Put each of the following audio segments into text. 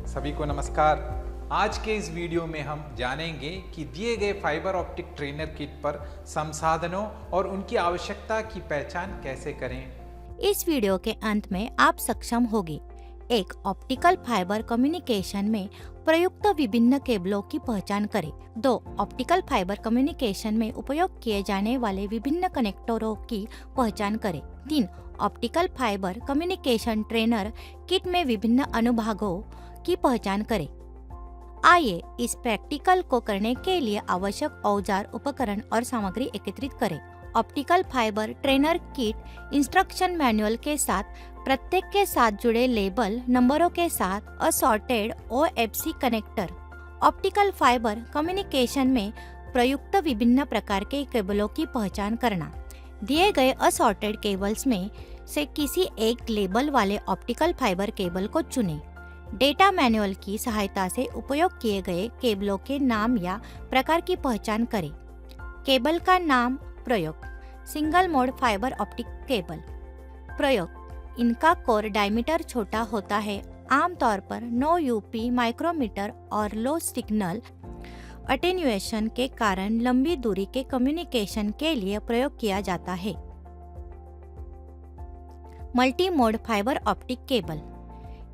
सभी को नमस्कार। आज के इस वीडियो में हम जानेंगे कि दिए गए फाइबर ऑप्टिक ट्रेनर किट पर संसाधनों और उनकी आवश्यकता की पहचान कैसे करें। इस वीडियो के अंत में आप सक्षम होगी एक ऑप्टिकल फाइबर कम्युनिकेशन में प्रयुक्त विभिन्न केबलों की पहचान करें। 2. ऑप्टिकल फाइबर कम्युनिकेशन में उपयोग किए जाने वाले विभिन्न कनेक्टरों की पहचान करें। 3. Optical fibre communication trainer kit में विभिन्न अनुभागों की पहचान करें। आइए इस प्रैक्टिकल को करने के लिए आवश्यक औजार, उपकरण और सामग्री एकत्रित करें। Optical fibre trainer kit instruction manual के साथ, प्रत्येक के साथ जुड़े लेबल नंबरों के साथ assorted OFC connector. Optical fibre communication में प्रयुक्त विभिन्न प्रकार के केबलों की पहचान करना। दिए गए असॉर्टेड केबल्स में से किसी एक लेबल वाले ऑप्टिकल फाइबर केबल को चुनें। डेटा मैनुअल की सहायता से उपयोग किए गए केबलों के नाम या प्रकार की पहचान करें। केबल का नाम। प्रयोग। Single mode fibre optic cable. प्रयोग। इनका कोर डायमीटर छोटा होता है, आमतौर पर 9 UP माइक्रोमीटर और लो सिग्नल अटेन्युएशन के कारण लंबी दूरी के कम्युनिकेशन के लिए प्रयोग किया जाता है। Multi mode fibre optic cable.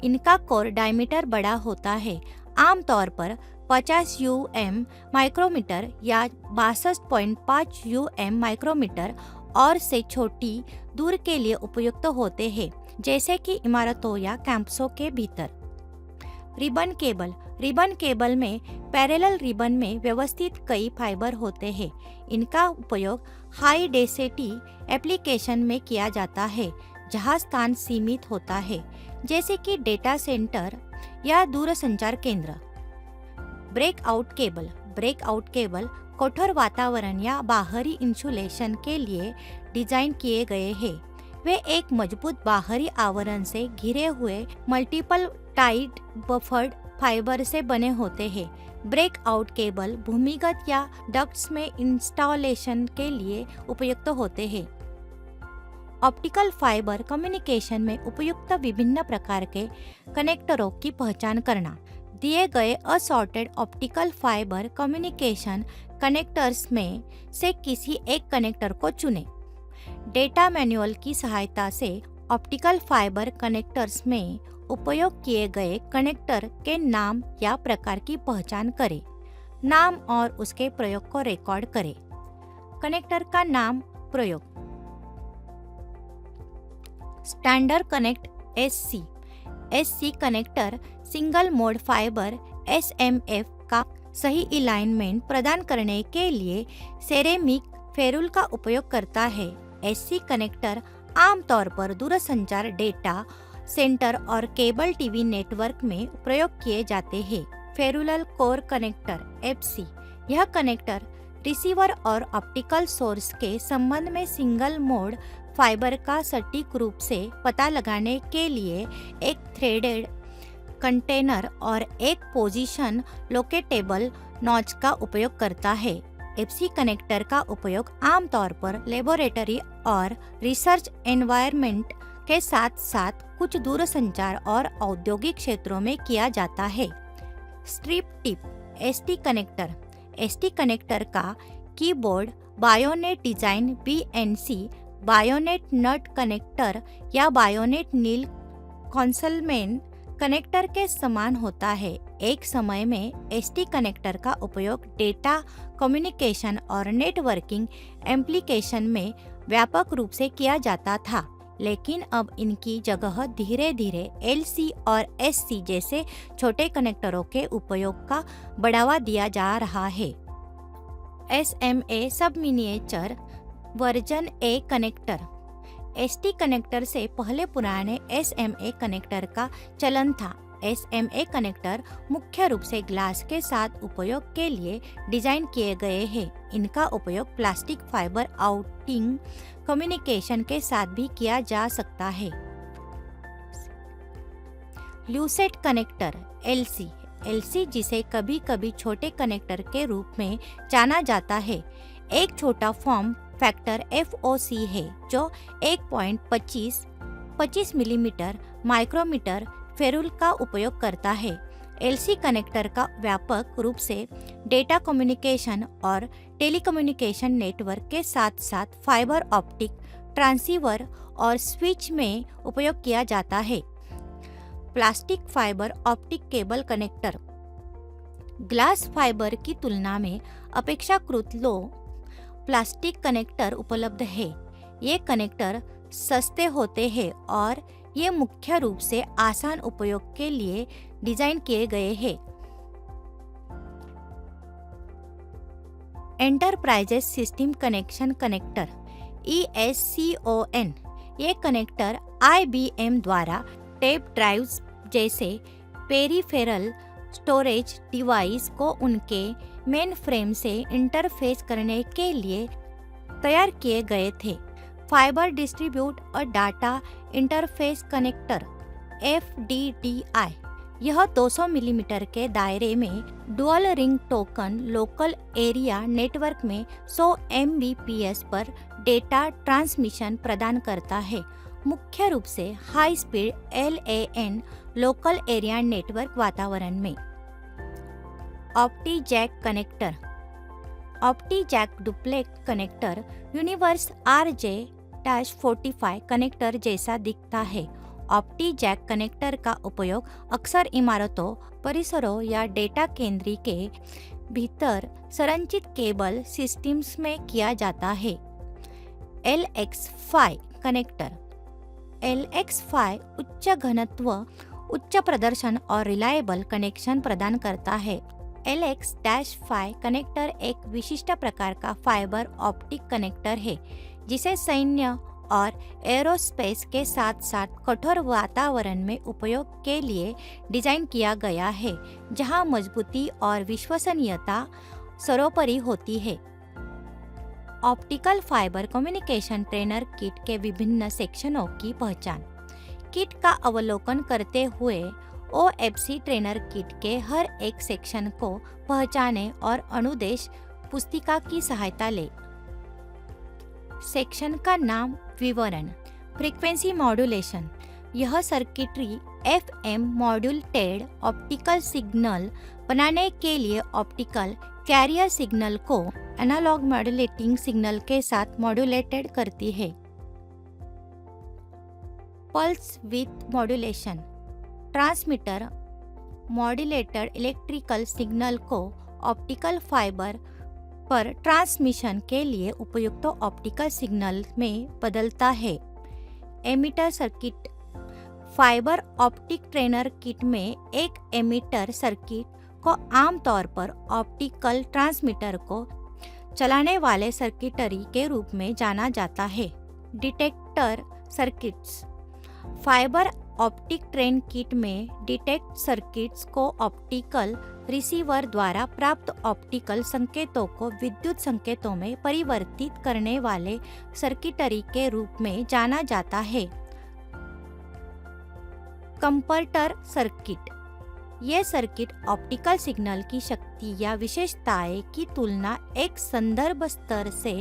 इनका कोर डायमीटर बड़ा होता है, आमतौर पर 50 UM माइक्रोमीटर या 62.5 UM माइक्रोमीटर और से छोटी दूर के लिए उपयुक्त होते हैं, जैसे कि इमारतों या कैंपसों के भीतर। Ribbon cable. रिबन केबल में पैरेलल रिबन में व्यवस्थित कई फाइबर होते हैं। इनका उपयोग हाई डेंसिटी एप्लीकेशन में किया जाता है, जहां स्थान सीमित होता है, जैसे कि डेटा सेंटर या दूरसंचार केंद्र। Breakout cable. ब्रेकआउट केबल कठोर वातावरण या बाहरी इंसुलेशन के लिए डिजाइन किए गए हैं। वे एक मजबूत बाहरी आवरण से घिरे हुए मल्टीपल टाइट बफर्ड फाइबर से बने होते हैं। ब्रेकआउट केबल भूमिगत या डक्ट्स में इंस्टॉलेशन के लिए उपयुक्त होते हैं। ऑप्टिकल फाइबर कम्युनिकेशन में उपयुक्त विभिन्न प्रकार के कनेक्टरों की पहचान करना। दिए गए assorted optical fibre communication connectors में से किसी एक कनेक्टर को चुनें। डेटा मैनुअल की सहायता से ऑप्टिकल फाइबर कनेक्टर्स में उपयोग किए गए कनेक्टर के नाम या प्रकार की पहचान करें। नाम और उसके प्रयोग को रिकॉर्ड करें। कनेक्टर का नाम। प्रयोग। Standard connect SC connector single mode fibre SMF का सही अलाइनमेंट प्रदान करने के लिए सेरेमिक फेरुल का उपयोग करता है। SC कनेक्टर आमतौर पर दूरसंचार डेटा सेंटर और केबल टीवी नेटवर्क में प्रयोग किए जाते हैं। फेरुलर कोर कनेक्टर FC। यह कनेक्टर रिसीवर और ऑप्टिकल सोर्स के संबंध में सिंगल मोड फाइबर का सटीक रूप से पता लगाने के लिए एक थ्रेडेड कंटेनर और एक पोजीशन लोकेटेबल नॉच का उपयोग करता है। FC कनेक्टर का उपयोग आमतौर पर लेबोरेटरी और रिसर्च एनवायरनमेंट के साथ साथ कुछ दूरसंचार और औद्योगिक क्षेत्रों में किया जाता है। Strip tip ST connector. ST connector का keyboard bayonet design BNC bayonet nut connector या बायोनेट नील कॉन्सलमेन कनेक्टर के समान होता है। एक समय में ST कनेक्टर का उपयोग डेटा कम्युनिकेशन और नेटवर्किंग एप्लीकेशन में व्यापक रूप से किया जाता था, लेकिन अब इनकी जगह धीरे धीरे LC और SC जैसे छोटे कनेक्टरों के उपयोग का बढ़ावा दिया जा रहा है। SMA सब miniature version A connector. ST connector से पहले पुराने SMA कनेक्टर का चलन था। SMA कनेक्टर मुख्य रूप से ग्लास के साथ उपयोग के लिए डिजाइन किए गए हैं। इनका उपयोग प्लास्टिक फाइबर आउटिंग कम्युनिकेशन के साथ भी किया जा सकता है। ल्यूसेट कनेक्टर LC जिसे कभी कभी छोटे कनेक्टर के रूप में जाना जाता है, एक छोटा फॉर्म फैक्टर FOC है जो 1.25 मिलीमीटर माइक्रोमीटर फेरुल का उपयोग करता है। एलसी कनेक्टर का व्यापक रूप से डेटा कम्युनिकेशन और टेलीकम्युनिकेशन नेटवर्क के साथ साथ फाइबर ऑप्टिक ट्रांसीवर और स्विच में उपयोग किया जाता है। Plastic fibre optic cable connector glass fibre की तुलना में अपेक्षाकृत लो प्लास्टिक कनेक्टर उपलब्ध है। ये कनेक्टर सस्ते होते हैं और ये मुख्य रूप से आसान उपयोग के लिए डिजाइन किए गए हैं। Enterprises system connection connector ESCON ये कनेक्टर IBM द्वारा टेप ड्राइव्स जैसे पेरिफेरल स्टोरेज डिवाइस को उनके मेन फ्रेम से इंटरफेस करने के लिए तैयार किए गए थे। फाइबर डिस्ट्रीब्यूट और डाटा इंटरफेस कनेक्टर FDDI यह 200 मिलीमीटर के दायरे में dual ring token local area network में 100 Mbps पर डेटा ट्रांसमिशन प्रदान करता है, मुख्य रूप से high speed LAN local area network वातावरण में। Opti jack connector opti jack duplex connector universe RJ-45 connector जैसा दिखता है। ऑप्टी जैक कनेक्टर का उपयोग अक्सर इमारतों, परिसरों या डेटा केंद्र के भीतर संरचित केबल सिस्टम्स में किया जाता है। LX5 कनेक्टर LX5 उच्च घनत्व, उच्च प्रदर्शन और रिलायबल कनेक्शन प्रदान करता है। LX-5 कनेक्टर एक विशिष्ट प्रकार का फाइबर ऑप्टिक कनेक्टर है जिसे सैन्य और एरोस्पेस के साथ साथ कठोर वातावरण में उपयोग के लिए डिजाइन किया गया है, जहां मजबूती और विश्वसनीयता सर्वोपरि होती है। Optical fibre communication trainer kit के विभिन्न सेक्शनों की पहचान। किट का अवलोकन करते हुए OFC ट्रेनर किट के हर एक सेक्शन को पहचाने और अनुदेश पुस्तिका की सहायता ले। सेक्शन का नाम विवरण। फ्रीक्वेंसी मॉड्यूलेशन यह circuitry FM modulated optical signal बनाने के लिए ऑप्टिकल कैरियर सिग्नल को एनालॉग मॉड्यूलेटिंग सिग्नल के साथ मॉड्यूलेटेड करती है। Pulse with modulation transmitter modulated electrical signal को ऑप्टिकल फाइबर पर ट्रांसमिशन के लिए उपयुक्त ऑप्टिकल सिग्नल में बदलता है। Emitter circuit fibre optic trainer kit में एक एमिटर सर्किट को आमतौर पर ऑप्टिकल ट्रांसमीटर को चलाने वाले सर्किटरी के रूप में जाना जाता है। Detector circuits fibre optic train kit में डिटेक्ट सर्किट्स को ऑप्टिकल रिसीवर द्वारा प्राप्त ऑप्टिकल संकेतों को विद्युत संकेतों में परिवर्तित करने वाले सर्किटरी के रूप में जाना जाता है। कंपर्टर सर्किट ये सर्किट ऑप्टिकल सिग्नल की शक्ति या विशेषताएं की तुलना एक संदर्भ स्तर से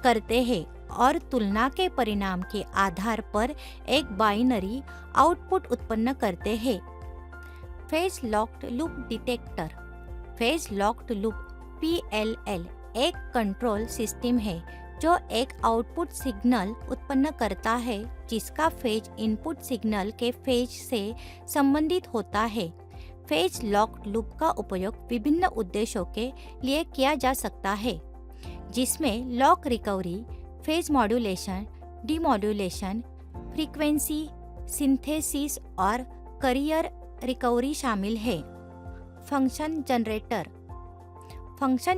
करते हैं और तुलना के परिणाम के आधार पर एक बाइनरी आउटपुट उत्पन्न करते हैं। Phase locked loop detector phase locked loop PLL एक कंट्रोल सिस्टम है जो एक आउटपुट सिग्नल उत्पन्न करता है जिसका फेज इनपुट सिग्नल के फेज से संबंधित होता है। फेज लॉक्ड लूप का उपयोग विभिन्न उद्देश्यों के लिए किया जा सकता है, जिसमें lock recovery, phase modulation, demodulation, frequency synthesis और कैरियर रिकवरी शामिल है। फंक्शन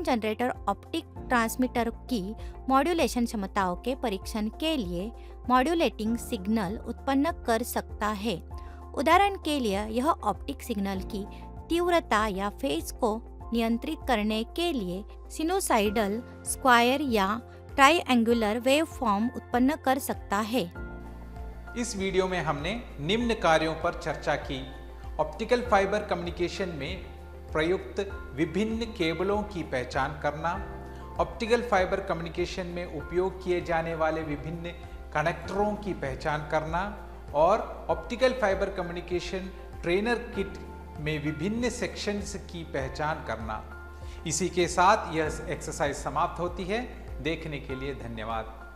जनरेटर ऑप्टिक ट्रांसमीटर की मॉड्यूलेशन क्षमताओं के परीक्षण के लिए मॉड्यूलेटिंग सिग्नल उत्पन्न कर सकता है। उदाहरण के लिए यह ऑप्टिक सिग्नल की तीव्रता या फेज को नियंत्रित करने के लिए सिनुसाइडल, स्क्वायर या ट्राइएंगुलर वेवफॉर्म उत्पन्न कर सकता है। इस वीडियो में हमने निम्न कार्यों पर चर्चा की। ऑप्टिकल फाइबर कम्युनिकेशन में प्रयुक्त विभिन्न केबलों की पहचान करना, ऑप्टिकल फाइबर कम्युनिकेशन में उपयोग किए जाने वाले विभिन्न कनेक्टरों की पहचान करना और optical fibre communication trainer kit में विभिन्न सेक्शंस की पहचान करना। इसी के साथ यह एक्सरसाइज समाप्त होती है। देखने के लिए धन्यवाद।